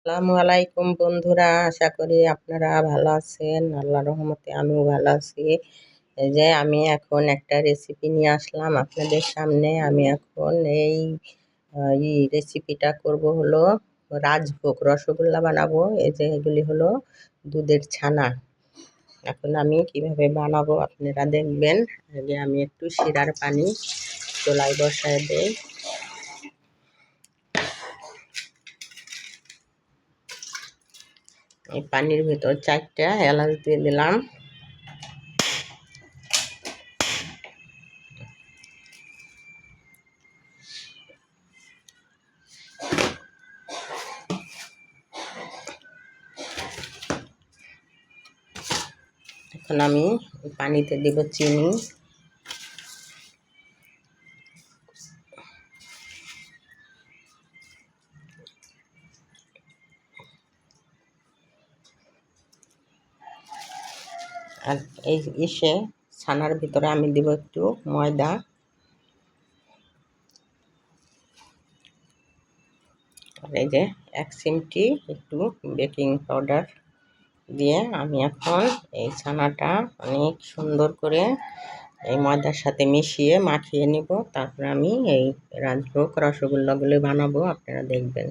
আসসালামু আলাইকুম বন্ধুরা, আশা করি আপনারা ভালো আছেন। আল্লাহর রহমতে আমিও ভালো আছি। এই যে আমি এখন একটা রেসিপি নিয়ে আসলাম আপনাদের সামনে। আমি এখন এই রেসিপিটা করব হলো রাজভোগ রসগোল্লা বানাবো। এই যে এগুলি হলো দুধের ছানা। এখন আমি কিভাবে বানাবো আপনারা দেখবেন। আগে আমি একটু শিরার পানি চুলায় বসায় দেই। এই পানির ভিতর 4টা এলাচ দিয়ে দিলাম। এখন আমি পানিতে দেব চিনি। আর এই ছানার ভিতরে আমি দেব একটু ময়দা। আর এই যে 1 চিমটি একটু বেকিং পাউডার দিয়ে আমি এখন এই ছানাটা অনেক সুন্দর করে এই ময়দার সাথে মিশিয়ে মাখিয়ে নিব। তারপরে আমি এই রাজভোগ রসগোল্লাগুলো বানাবো, আপনারা দেখবেন।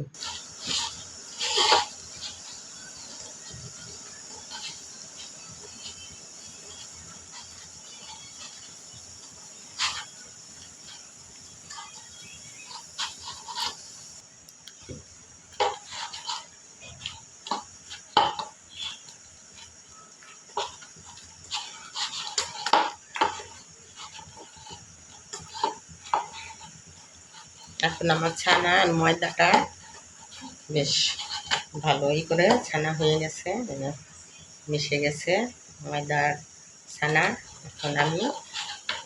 এখন আমার ছানা আর ময়দাটা বেশ ভালোই করে ছানা হয়ে গেছে, মিশে গেছে ময়দার ছানা। এখন আমি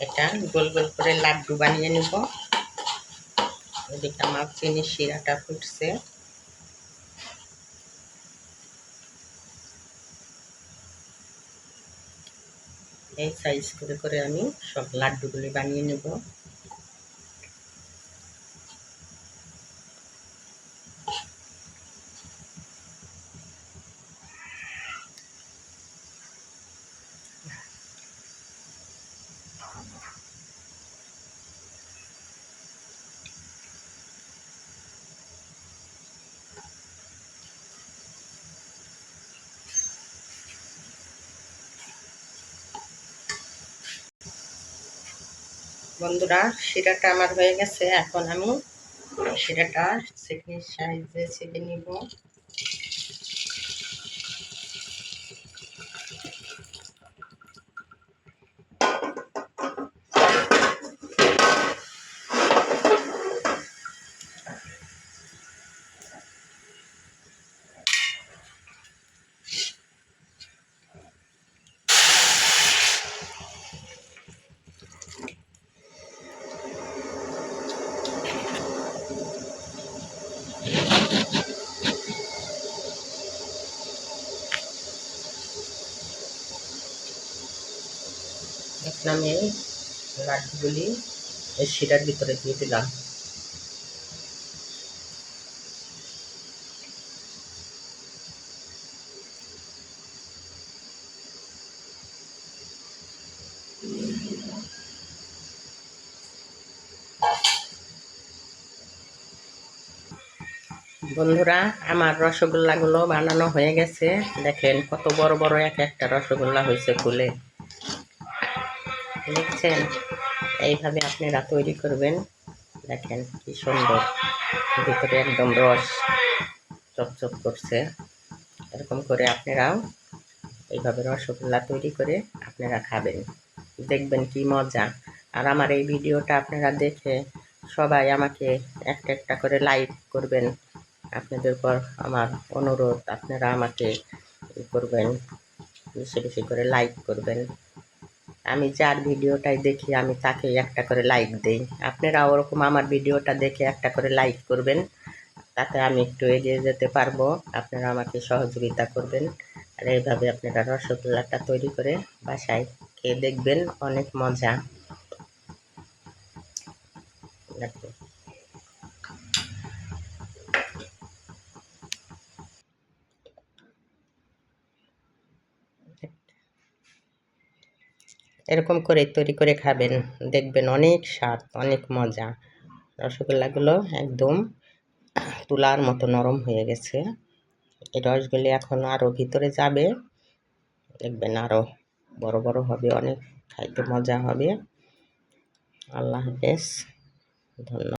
এটা গোল গোল করে লাড্ডু বানিয়ে নেব। এদিকে আমার চিনির শিরাটা ফুটছে। এই সাইজ করে করে আমি সব লাড্ডুগুলি বানিয়ে নেব। বন্ধুরা, শিরাটা আমার হয়ে গেছে। এখন আমি শিরাটা চিকনির সাইজে ছেঁকে নিব। এখন আমি এই লাড্ডুগুলি এই শিরার ভিতরে দিয়ে দিলাম। বন্ধুরা, আমার রসগোল্লাগুলো বানানো হয়ে গেছে। দেখেন কত বড় বড় এক একটা রসগোল্লা হয়েছে ফুলে, দেখছেন? এইভাবে আপনারা তৈরি করবেন। দেখেন কি সুন্দর, ভিতরে একদম রস চকচক করছে। এরকম করে আপনারাও এইভাবে রসগোল্লা তৈরি করে আপনারা খাবেন, দেখবেন কি মজা। আর আমার এই ভিডিওটা আপনারা দেখে সবাই আমাকে একটা একটা করে লাইক করবেন। আপনাদের উপর আমার অনুরোধ, আপনারা আমাকে করবেন, বেশি বেশি করে লাইক করবেন। আমি যার ভিডিওটাই দেখি আমি তাকে একটা করে লাইক দেই। আপনারা ওরকম আমার ভিডিওটা দেখে একটা করে লাইক করবেন, তাতে আমি একটু এগিয়ে যেতে পারবো। আপনারা আমাকে সহযোগিতা করবেন। আর এইভাবে আপনারা রসগোল্লাটা তৈরি করে বাসায় খেয়ে দেখবেন, অনেক মজা। এরকম করে তৈরি করে খাবেন, দেখবেন অনেক স্বাদ, অনেক মজা। রসগোল্লাগুলো একদম তুলার মতো নরম হয়ে গেছে। এই রসগুলি এখন আরও ভিতরে যাবে, দেখবেন আরও বড় বড় হবে, অনেক খাইতে মজা হবে। আল্লাহ হাফেজ, ধন্যবাদ।